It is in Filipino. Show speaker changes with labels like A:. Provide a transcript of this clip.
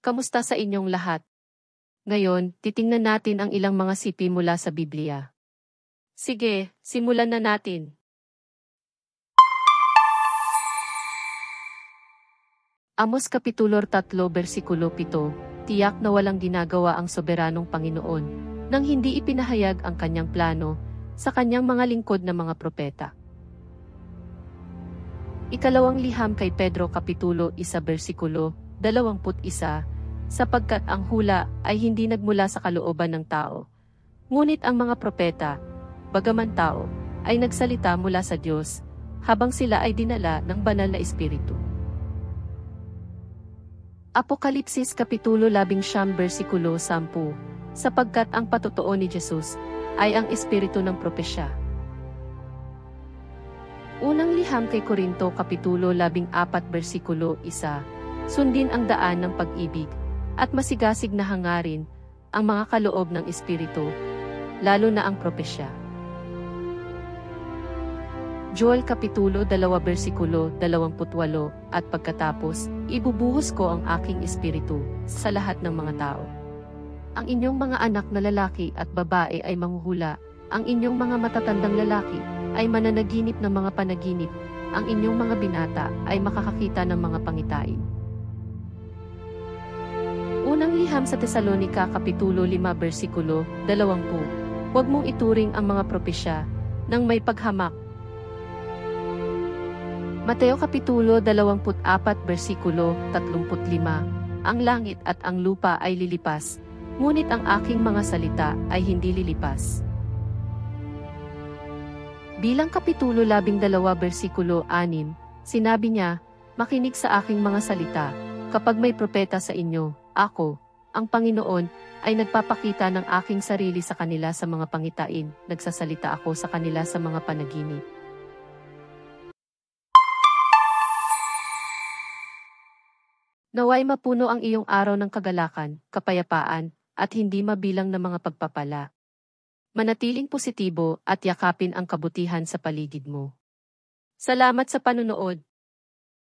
A: kamusta sa inyong lahat? Ngayon, titingnan natin ang ilang mga sipi mula sa Biblia. Sige, simulan na natin. Amos Kapitulo 3 versikulo 7, tiyak na walang ginagawa ang soberanong Panginoon, nang hindi ipinahayag ang kanyang plano sa kanyang mga lingkod na mga propeta. Ikalawang liham kay Pedro Kapitulo 1 versikulo 21, sapagkat ang hula ay hindi nagmula sa kalooban ng tao, ngunit ang mga propeta, bagaman tao, ay nagsalita mula sa Diyos, habang sila ay dinala ng banal na Espiritu. Apokalipsis Kapitulo 11 versikulo 10, sapagkat ang patotoo ni Jesus ay ang Espiritu ng propesya. Unang liham kay Korinto Kapitulo 14 versikulo 1, sundin ang daan ng pag-ibig, at masigasig na hangarin ang mga kaloob ng Espiritu, lalo na ang propesya. Joel Kapitulo 2 versikulo 28, at pagkatapos, ibubuhos ko ang aking Espiritu sa lahat ng mga tao. Ang inyong mga anak na lalaki at babae ay manghuhula, ang inyong mga matatandang lalaki ay mananaginip ng mga panaginip, ang inyong mga binata ay makakakita ng mga pangitain. Unang liham sa Tesalonika Kapitulo 5 versikulo 20, huwag mong ituring ang mga propesya ng may paghamak. Mateo Kapitulo 24 versikulo 35, ang langit at ang lupa ay lilipas, ngunit ang aking mga salita ay hindi lilipas. Bilang Kapitulo 12 versikulo 6, sinabi niya, makinig sa aking mga salita, kapag may propeta sa inyo, ako, ang Panginoon, ay nagpapakita ng aking sarili sa kanila sa mga pangitain, nagsasalita ako sa kanila sa mga panaginip. Naway mapuno ang iyong araw ng kagalakan, kapayapaan, at hindi mabilang na mga pagpapala. Manatiling positibo at yakapin ang kabutihan sa paligid mo. Salamat sa panunood.